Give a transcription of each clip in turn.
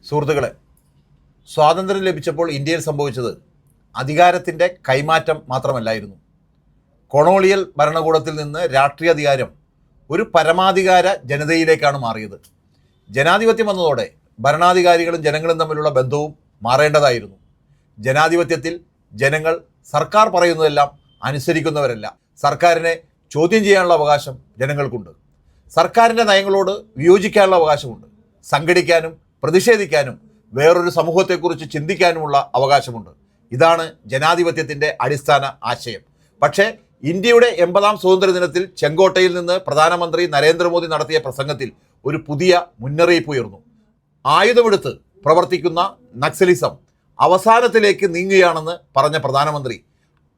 സുഹൃത്തുക്കളെ, സ്വാതന്ത്ര്യം ലഭിച്ചപ്പോൾ ഇന്ത്യയിൽ സംഭവിച്ചത് അധികാരത്തിൻ്റെ കൈമാറ്റം മാത്രമല്ലായിരുന്നു. കൊളോണിയൽ ഭരണകൂടത്തിൽ നിന്ന് രാഷ്ട്രീയ അധികാരം ഒരു പരമാധികാര ജനതയിലേക്കാണ് മാറിയത്. ജനാധിപത്യം വന്നതോടെ ഭരണാധികാരികളും ജനങ്ങളും തമ്മിലുള്ള ബന്ധവും മാറേണ്ടതായിരുന്നു. ജനാധിപത്യത്തിൽ ജനങ്ങൾ സർക്കാർ പറയുന്നതെല്ലാം അനുസരിക്കുന്നവരല്ല. സർക്കാരിനെ ചോദ്യം ചെയ്യാനുള്ള അവകാശം ജനങ്ങൾക്കുണ്ട്. സർക്കാരിൻ്റെ നയങ്ങളോട് വിയോജിക്കാനുള്ള അവകാശമുണ്ട്. സംഘടിക്കാനും പ്രതിഷേധിക്കാനും വേറൊരു സമൂഹത്തെക്കുറിച്ച് ചിന്തിക്കാനുമുള്ള അവകാശമുണ്ട്. ഇതാണ് ജനാധിപത്യത്തിൻ്റെ അടിസ്ഥാന ആശയം. പക്ഷേ ഇന്ത്യയുടെ 80ാം സ്വാതന്ത്ര്യ ദിനത്തിൽ ചെങ്കോട്ടയിൽ നിന്ന് പ്രധാനമന്ത്രി നരേന്ദ്രമോദി നടത്തിയ പ്രസംഗത്തിൽ ഒരു പുതിയ മുന്നറിയിപ്പ് ഉയർന്നു. ആയുധമെടുത്ത് പ്രവർത്തിക്കുന്ന നക്സലിസം അവസാനത്തിലേക്ക് നീങ്ങുകയാണെന്ന് പറഞ്ഞ പ്രധാനമന്ത്രി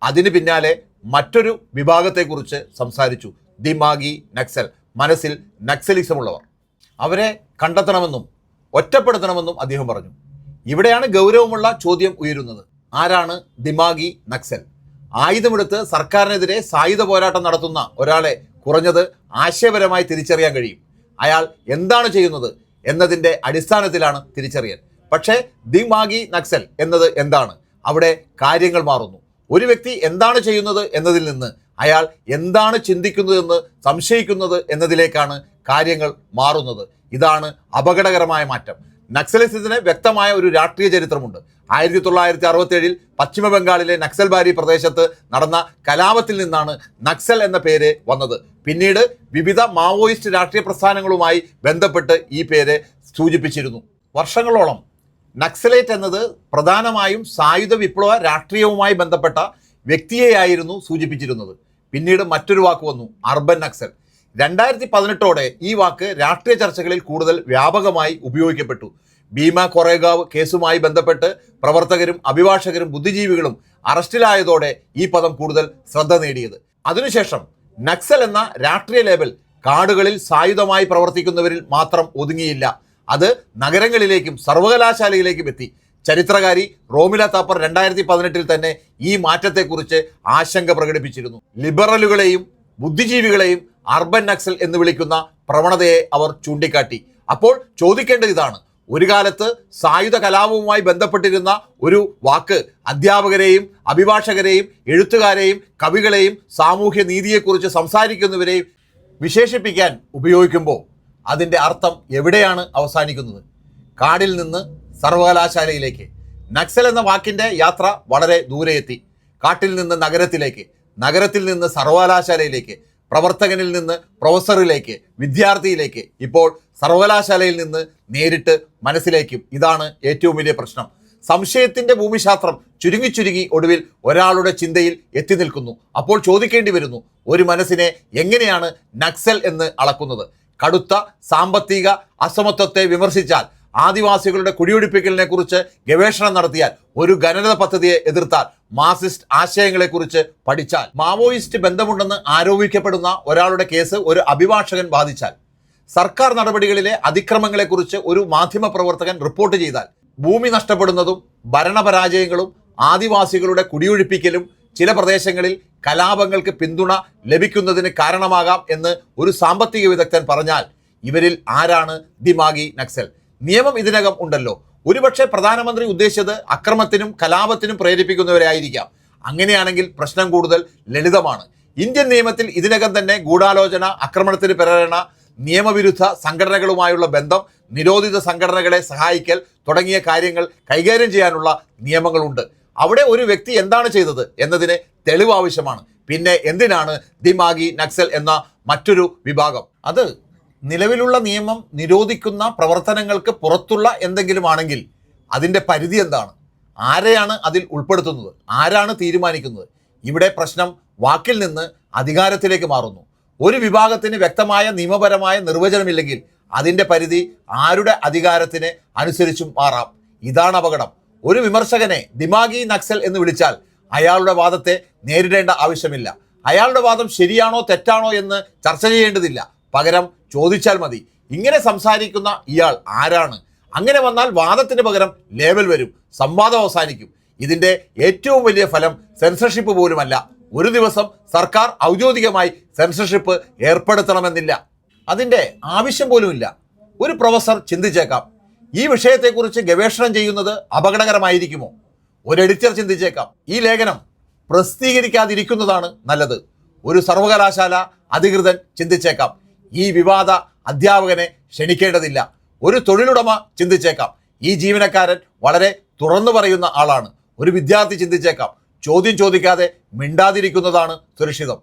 അതിന് പിന്നാലെ മറ്റൊരു വിഭാഗത്തെക്കുറിച്ച് സംസാരിച്ചു. ദിമാഗി നക്സൽ, മനസ്സിൽ നക്സലിസമുള്ളവർ. അവരെ കണ്ടെത്തണമെന്നും ഒറ്റപ്പെടുത്തണമെന്നും അദ്ദേഹം പറഞ്ഞു. ഇവിടെയാണ് ഗൗരവമുള്ള ചോദ്യം ഉയരുന്നത്. ആരാണ് ദിമാഗി നക്സൽ? ആയുധമെടുത്ത് സർക്കാരിനെതിരെ സായുധ പോരാട്ടം നടത്തുന്ന ഒരാളെ കുറഞ്ഞത് ആശയപരമായി തിരിച്ചറിയാൻ കഴിയും. അയാൾ എന്താണ് ചെയ്യുന്നത് എന്നതിൻ്റെ അടിസ്ഥാനത്തിലാണ് തിരിച്ചറിയൽ. പക്ഷേ ദിമാഗി നക്സൽ എന്നത് എന്താണ്? അവിടെ കാര്യങ്ങൾ മാറുന്നു. ഒരു വ്യക്തി എന്താണ് ചെയ്യുന്നത് എന്നതിൽ നിന്ന് അയാൾ എന്താണ് ചിന്തിക്കുന്നതെന്ന് സംശയിക്കുന്നത് എന്നതിലേക്കാണ് കാര്യങ്ങൾ മാറുന്നത്. ഇതാണ് അപകടകരമായ മാറ്റം. നക്സലിസത്തിന് വ്യക്തമായ ഒരു രാഷ്ട്രീയ ചരിത്രമുണ്ട്. 1967 പശ്ചിമ ബംഗാളിലെ നക്സൽബാരി പ്രദേശത്ത് നടന്ന കലാപത്തിൽ നിന്നാണ് നക്സൽ എന്ന പേര് വന്നത്. പിന്നീട് വിവിധ മാവോയിസ്റ്റ് രാഷ്ട്രീയ പ്രസ്ഥാനങ്ങളുമായി ബന്ധപ്പെട്ട് ഈ പേര് സൂചിപ്പിച്ചിരുന്നു. വർഷങ്ങളോളം നക്സലേറ്റ് എന്നത് പ്രധാനമായും സായുധ വിപ്ലവ രാഷ്ട്രീയവുമായി ബന്ധപ്പെട്ട വ്യക്തിയെയായിരുന്നു സൂചിപ്പിച്ചിരുന്നത്. പിന്നീട് മറ്റൊരു വാക്ക് വന്നു, അർബൻ നക്സൽ. 2018 ഈ വാക്ക് രാഷ്ട്രീയ ചർച്ചകളിൽ കൂടുതൽ വ്യാപകമായി ഉപയോഗിക്കപ്പെട്ടു. ഭീമ കൊറേഗാവ് കേസുമായി ബന്ധപ്പെട്ട് പ്രവർത്തകരും അഭിഭാഷകരും ബുദ്ധിജീവികളും അറസ്റ്റിലായതോടെ ഈ പദം കൂടുതൽ ശ്രദ്ധ നേടിയത്. അതിനുശേഷം നക്സൽ എന്ന രാഷ്ട്രീയ ലേബൽ കാടുകളിൽ സായുധമായി പ്രവർത്തിക്കുന്നവരിൽ മാത്രം ഒതുങ്ങിയില്ല. അത് നഗരങ്ങളിലേക്കും സർവകലാശാലയിലേക്കും എത്തി. ചരിത്രകാരി റോമില താപ്പർ 2018 തന്നെ ഈ മാറ്റത്തെക്കുറിച്ച് ആശങ്ക പ്രകടിപ്പിച്ചിരുന്നു. ലിബറലുകളെയും ബുദ്ധിജീവികളെയും അർബൻ നക്സൽ എന്ന് വിളിക്കുന്ന പ്രവണതയെ അവർ ചൂണ്ടിക്കാട്ടി. അപ്പോൾ ചോദിക്കേണ്ടത് ഇതാണ്: ഒരു കാലത്ത് സായുധ കലാപവുമായി ബന്ധപ്പെട്ടിരുന്ന ഒരു വാക്ക് അധ്യാപകരെയും അഭിഭാഷകരെയും എഴുത്തുകാരെയും കവികളെയും സാമൂഹ്യ നീതിയെക്കുറിച്ച് സംസാരിക്കുന്നവരെയും വിശേഷിപ്പിക്കാൻ ഉപയോഗിക്കുമ്പോൾ അതിൻ്റെ അർത്ഥം എവിടെയാണ് അവസാനിക്കുന്നത്? കാടിൽ നിന്ന് സർവകലാശാലയിലേക്ക്. നക്സൽ എന്ന വാക്കിൻ്റെ യാത്ര വളരെ ദൂരെ എത്തി. കാട്ടിൽ നിന്ന് നഗരത്തിലേക്ക്, നഗരത്തിൽ നിന്ന് സർവകലാശാലയിലേക്ക്, പ്രവർത്തകനിൽ നിന്ന് പ്രൊഫസറിലേക്ക്, വിദ്യാർത്ഥിയിലേക്ക്, ഇപ്പോൾ സർവകലാശാലയിൽ നിന്ന് നേരിട്ട് മനസ്സിലേക്കും. ഇതാണ് ഏറ്റവും വലിയ പ്രശ്നം. സംശയത്തിൻ്റെ ഭൂമിശാസ്ത്രം ചുരുങ്ങി ഒടുവിൽ ഒരാളുടെ ചിന്തയിൽ എത്തി നിൽക്കുന്നു. അപ്പോൾ ചോദിക്കേണ്ടി വരുന്നു, ഒരു മനസ്സിനെ എങ്ങനെയാണ് നക്സൽ എന്ന് അളക്കുന്നത്? കടുത്ത സാമ്പത്തിക അസമത്വത്തെ വിമർശിച്ചാൽ, ആദിവാസികളുടെ കുടിയൊഴിപ്പിക്കലിനെ കുറിച്ച് ഗവേഷണം നടത്തിയാൽ, ഒരു ഖനന പദ്ധതിയെ എതിർത്താൽ, മാർക്സിസ്റ്റ് ആശയങ്ങളെക്കുറിച്ച് പഠിച്ചാൽ, മാവോയിസ്റ്റ് ബന്ധമുണ്ടെന്ന് ആരോപിക്കപ്പെടുന്ന ഒരാളുടെ കേസ് ഒരു അഭിഭാഷകൻ ബാധിച്ചാൽ, സർക്കാർ നടപടികളിലെ അതിക്രമങ്ങളെക്കുറിച്ച് ഒരു മാധ്യമപ്രവർത്തകൻ റിപ്പോർട്ട് ചെയ്താൽ, ഭൂമി നഷ്ടപ്പെടുന്നതും ഭരണപരാജയങ്ങളും ആദിവാസികളുടെ കുടിയൊഴിപ്പിക്കലും ചില പ്രദേശങ്ങളിൽ കലാപങ്ങൾക്ക് പിന്തുണ ലഭിക്കുന്നതിന് കാരണമാകാം എന്ന് ഒരു സാമ്പത്തിക വിദഗ്ധൻ പറഞ്ഞാൽ, ഇവരിൽ ആരാണ് ദിമാഗി നക്സൽ? നിയമം ഇതിനകം ഉണ്ടല്ലോ. ഒരുപക്ഷെ പ്രധാനമന്ത്രി ഉദ്ദേശിച്ചത് അക്രമത്തിനും കലാപത്തിനും പ്രേരിപ്പിക്കുന്നവരെ ആയിരിക്കാം. അങ്ങനെയാണെങ്കിൽ പ്രശ്നം കൂടുതൽ ലളിതമാണ്. ഇന്ത്യൻ നിയമത്തിൽ ഇതിനകം തന്നെ ഗൂഢാലോചന, ആക്രമണത്തിന് പ്രേരണ, നിയമവിരുദ്ധ സംഘടനകളുമായുള്ള ബന്ധം, നിരോധിത സംഘടനകളെ സഹായിക്കൽ തുടങ്ങിയ കാര്യങ്ങൾ കൈകാര്യം ചെയ്യാനുള്ള നിയമങ്ങളുണ്ട്. അവിടെ ഒരു വ്യക്തി എന്താണ് ചെയ്തത് എന്നതിന് തെളിവ് ആവശ്യമാണ്. പിന്നെ എന്തിനാണ് ദിമാഗി നക്സൽ എന്ന മറ്റൊരു വിഭാഗം? അത് നിലവിലുള്ള നിയമം നിരോധിക്കുന്ന പ്രവർത്തനങ്ങൾക്ക് പുറത്തുള്ള എന്തെങ്കിലും ആണെങ്കിൽ അതിൻ്റെ പരിധി എന്താണ്? ആരെയാണ് അതിൽ ഉൾപ്പെടുത്തുന്നത്? ആരാണ് തീരുമാനിക്കുന്നത്? ഇവിടെ പ്രശ്നം വാക്കിൽ നിന്ന് അധികാരത്തിലേക്ക് മാറുന്നു. ഒരു വിഭാഗത്തിന് വ്യക്തമായ നിയമപരമായ നിർവചനമില്ലെങ്കിൽ അതിൻ്റെ പരിധി ആരുടെ അധികാരത്തിന് അനുസരിച്ചും മാറാം. ഇതാണ് അപകടം. ഒരു വിമർശകനെ ദിമാഗി നക്സൽ എന്ന് വിളിച്ചാൽ അയാളുടെ വാദത്തെ നേരിടേണ്ട ആവശ്യമില്ല. അയാളുടെ വാദം ശരിയാണോ തെറ്റാണോ എന്ന് ചർച്ച ചെയ്യേണ്ടതില്ല. പകരം ചോദിച്ചാൽ മതി, ഇങ്ങനെ സംസാരിക്കുന്ന ഇയാൾ ആരാണ്? അങ്ങനെ വന്നാൽ വാദത്തിന് പകരം ലേബൽ വരും, സംവാദം അവസാനിക്കും. ഇതിൻ്റെ ഏറ്റവും വലിയ ഫലം സെൻസർഷിപ്പ് പോലുമല്ല. ഒരു ദിവസം സർക്കാർ ഔദ്യോഗികമായി സെൻസർഷിപ്പ് ഏർപ്പെടുത്തണമെന്നില്ല. അതിൻ്റെ ആവശ്യം പോലുമില്ല. ഒരു പ്രൊഫസർ ചിന്തിച്ചേക്കാം, ഈ വിഷയത്തെക്കുറിച്ച് ഗവേഷണം ചെയ്യുന്നത് അപകടകരമായിരിക്കുമോ? ഒരു എഡിറ്റർ ചിന്തിച്ചേക്കാം, ഈ ലേഖനം പ്രസിദ്ധീകരിക്കാതിരിക്കുന്നതാണ് നല്ലത്. ഒരു സർവകലാശാല അധികൃതൻ ചിന്തിച്ചേക്കാം, ഈ വിവാദ അധ്യാപകനെ ക്ഷണിക്കേണ്ടതില്ല. ഒരു തൊഴിലുടമ ചിന്തിച്ചേക്കാം, ഈ ജീവനക്കാരൻ വളരെ തുറന്നു പറയുന്ന ആളാണ്. ഒരു വിദ്യാർത്ഥി ചിന്തിച്ചേക്കാം, ചോദ്യം ചോദിക്കാതെ മിണ്ടാതിരിക്കുന്നതാണ് സുരക്ഷിതം.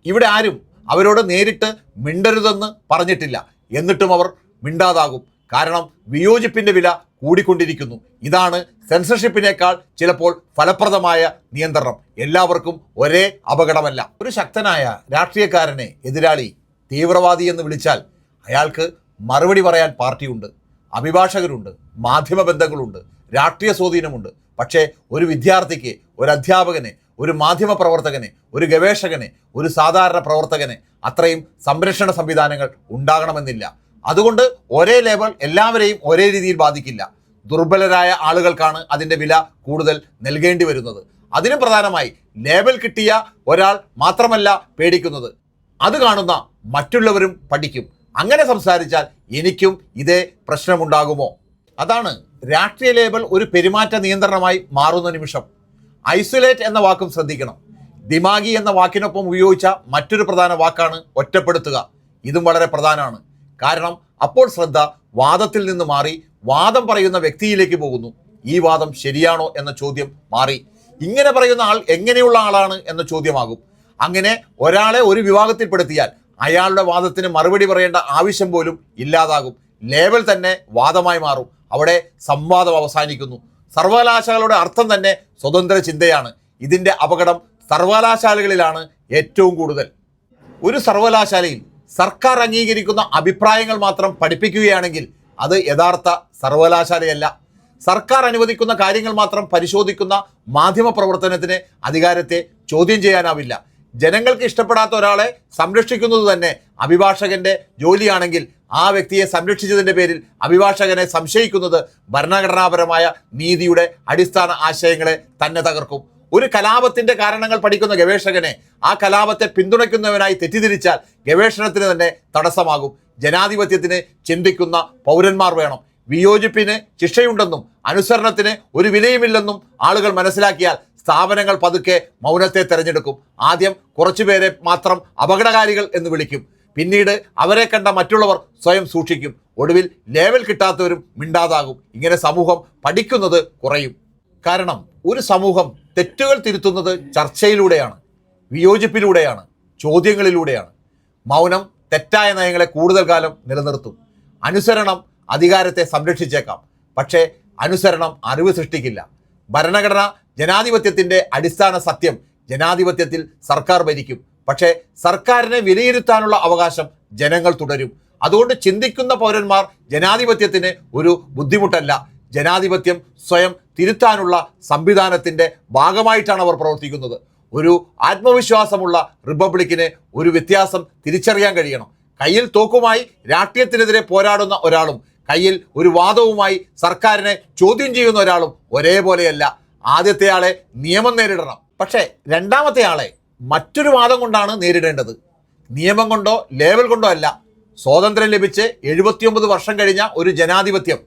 ഇവിടെ ആരും അവരോട് നേരിട്ട് മിണ്ടരുതെന്ന് പറഞ്ഞിട്ടില്ല. എന്നിട്ടും അവർ മിണ്ടാതാകും. കാരണം വിയോജിപ്പിന്റെ വില കൂടിക്കൊണ്ടിരിക്കുന്നു. ഇതാണ് സെൻസർഷിപ്പിനേക്കാൾ ചിലപ്പോൾ ഫലപ്രദമായ നിയന്ത്രണം. എല്ലാവർക്കും ഒരേ അപകടമല്ല. ഒരു ശക്തനായ രാഷ്ട്രീയക്കാരനെ എതിരാളി തീവ്രവാദി എന്ന് വിളിച്ചാൽ അയാൾക്ക് മറുപടി പറയാൻ പാർട്ടിയുണ്ട്, അഭിഭാഷകരുണ്ട്, മാധ്യമ ബന്ധങ്ങളുണ്ട്, രാഷ്ട്രീയ സ്വാധീനമുണ്ട്. പക്ഷേ ഒരു വിദ്യാർത്ഥിക്ക്, ഒരു അധ്യാപകന്, ഒരു മാധ്യമ പ്രവർത്തകന്, ഒരു ഗവേഷകന്, ഒരു സാധാരണ പ്രവർത്തകന് അത്രയും സംരക്ഷണ സംവിധാനങ്ങൾ ഉണ്ടാകണമെന്നില്ല. അതുകൊണ്ട് ഒരേ ലേബൽ എല്ലാവരെയും ഒരേ രീതിയിൽ ബാധിക്കില്ല. ദുർബലരായ ആളുകൾക്കാണ് അതിൻ്റെ വില കൂടുതൽ നൽകേണ്ടി വരുന്നത്. അതിനും പ്രധാനമായി ലേബൽ കിട്ടിയ ഒരാൾ മാത്രമല്ല പേടിക്കുന്നത്, അത് കാണുന്ന മറ്റുള്ളവരും പഠിക്കും. അങ്ങനെ സംസാരിച്ചാൽ എനിക്കും ഇതേ പ്രശ്നമുണ്ടാകുമോ? അതാണ് രാഷ്ട്രീയ ലേബൽ ഒരു പെരുമാറ്റ നിയന്ത്രണമായി മാറുന്ന നിമിഷം. ഐസൊലേറ്റ് എന്ന വാക്കും ശ്രദ്ധിക്കണം. ദിമാഗി എന്ന വാക്കിനൊപ്പം ഉപയോഗിച്ച മറ്റൊരു പ്രധാന വാക്കാണ് ഒറ്റപ്പെടുത്തുക. ഇതും വളരെ പ്രധാനമാണ്. കാരണം അപ്പോൾ ശ്രദ്ധ വാദത്തിൽ നിന്ന് മാറി വാദം പറയുന്ന വ്യക്തിയിലേക്ക് പോകുന്നു. ഈ വാദം ശരിയാണോ എന്ന ചോദ്യം മാറി ഇങ്ങനെ പറയുന്ന ആൾ എങ്ങനെയുള്ള ആളാണ് എന്ന ചോദ്യമാകും. അങ്ങനെ ഒരാളെ ഒരു വിഭാഗത്തിൽപ്പെടുത്തിയാൽ അയാളുടെ വാദത്തിന് മറുപടി പറയേണ്ട ആവശ്യം പോലും ഇല്ലാതാകും. ലേബൽ തന്നെ വാദമായി മാറും. അവിടെ സംവാദം അവസാനിക്കുന്നു. സർവകലാശാലയുടെ അർത്ഥം തന്നെ സ്വതന്ത്ര ചിന്തയാണ്. ഇതിൻ്റെ അപകടം സർവകലാശാലകളിലാണ് ഏറ്റവും കൂടുതൽ. ഒരു സർവകലാശാലയിൽ സർക്കാർ അംഗീകരിക്കുന്ന അഭിപ്രായങ്ങൾ മാത്രം പഠിപ്പിക്കുകയാണെങ്കിൽ അത് യഥാർത്ഥ സർവകലാശാലയല്ല. സർക്കാർ അനുവദിക്കുന്ന കാര്യങ്ങൾ മാത്രം പരിശോധിക്കുന്ന മാധ്യമ പ്രവർത്തനത്തിന് അധികാരത്തെ ചോദ്യം ചെയ്യാനാവില്ല. ജനങ്ങൾക്ക് ഇഷ്ടപ്പെടാത്ത ഒരാളെ സംരക്ഷിക്കുന്നത് തന്നെ അഭിഭാഷകന്റെ ജോലിയാണെങ്കിൽ ആ വ്യക്തിയെ സംരക്ഷിച്ചതിൻ്റെ പേരിൽ അഭിഭാഷകനെ സംശയിക്കുന്നത് ഭരണഘടനാപരമായ നീതിയുടെ അടിസ്ഥാന ആശയങ്ങളെ തന്നെ തകർക്കും. ഒരു കലാപത്തിന്റെ കാരണങ്ങൾ പഠിക്കുന്ന ഗവേഷകനെ ആ കലാപത്തെ പിന്തുണയ്ക്കുന്നവനായി തെറ്റിദ്ധരിച്ചാൽ ഗവേഷണത്തിന് തന്നെ തടസ്സമാകും. ജനാധിപത്യത്തിന് ചിന്തിക്കുന്ന പൗരന്മാർ വേണം. വിയോജിപ്പിന് ശിക്ഷയുണ്ടെന്നും അനുസരണത്തിന് ഒരു വിലയുമില്ലെന്നും ആളുകൾ മനസ്സിലാക്കിയാൽ സ്ഥാപനങ്ങൾ പതുക്കെ മൗനത്തെ തെരഞ്ഞെടുക്കും. ആദ്യം കുറച്ചുപേരെ മാത്രം അപകടകാരികൾ എന്ന് വിളിക്കും. പിന്നീട് അവരെ കണ്ട മറ്റുള്ളവർ സ്വയം സൂക്ഷിക്കും. ഒടുവിൽ ലേബൽ കിട്ടാത്തവരും മിണ്ടാതാകും. ഇങ്ങനെ സമൂഹം പഠിക്കുന്നത് കുറയും. കാരണം ഒരു സമൂഹം തെറ്റുകൾ തിരുത്തുന്നത് ചർച്ചയിലൂടെയാണ്, വിയോജിപ്പിലൂടെയാണ്, ചോദ്യങ്ങളിലൂടെയാണ്. മൗനം തെറ്റായ നയങ്ങളെ കൂടുതൽ കാലം നിലനിർത്തും. അനുസരണം അധികാരത്തെ സംരക്ഷിച്ചേക്കാം, പക്ഷേ അനുസരണം അറിവ് സൃഷ്ടിക്കില്ല. ഭരണഘടന ജനാധിപത്യത്തിൻ്റെ അടിസ്ഥാന സത്യം. ജനാധിപത്യത്തിൽ സർക്കാർ ഭരിക്കും, പക്ഷേ സർക്കാരിനെ വിലയിരുത്താനുള്ള അവകാശം ജനങ്ങൾ തുടരും. അതുകൊണ്ട് ചിന്തിക്കുന്ന പൗരന്മാർ ജനാധിപത്യത്തിന് ഒരു ബുദ്ധിമുട്ടല്ല. ജനാധിപത്യം സ്വയം തിരുത്താനുള്ള സംവിധാനത്തിൻ്റെ ഭാഗമായിട്ടാണ് അവർ പ്രവർത്തിക്കുന്നത്. ഒരു ആത്മവിശ്വാസമുള്ള റിപ്പബ്ലിക്കിന് ഒരു വ്യത്യാസം തിരിച്ചറിയാൻ കഴിയണം. കയ്യിൽ തോക്കുമായി രാഷ്ട്രീയത്തിനെതിരെ പോരാടുന്ന ഒരാളും കയ്യിൽ ഒരു വാദവുമായി സർക്കാരിനെ ചോദ്യം ചെയ്യുന്ന ഒരാളും ഒരേപോലെയല്ല. ആദ്യത്തെ ആളെ നിയമം നേരിടണം, പക്ഷേ രണ്ടാമത്തെ ആളെ മറ്റൊരു വാദം കൊണ്ടാണ് നേരിടേണ്ടത്. നിയമം കൊണ്ടോ ലേബൽ കൊണ്ടോ അല്ല. സ്വാതന്ത്ര്യം ലഭിച്ച് 79 വർഷം കഴിഞ്ഞ ഒരു ജനാധിപത്യം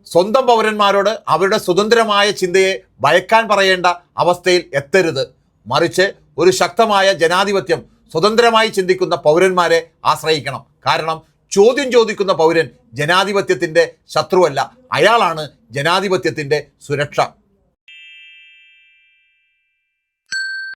സ്വന്തം പൗരന്മാരോട് അവരുടെ സ്വതന്ത്രമായ ചിന്തയെ ഭയക്കാൻ പറയേണ്ട അവസ്ഥയിൽ എത്തരുത്. മറിച്ച് ഒരു ശക്തമായ ജനാധിപത്യം സ്വതന്ത്രമായി ചിന്തിക്കുന്ന പൗരന്മാരെ ആശ്രയിക്കണം. കാരണം ചോദ്യം ചോദിക്കുന്ന പൗരൻ ജനാധിപത്യത്തിൻ്റെ ശത്രുവല്ല, അയാളാണ് ജനാധിപത്യത്തിൻ്റെ സുരക്ഷ.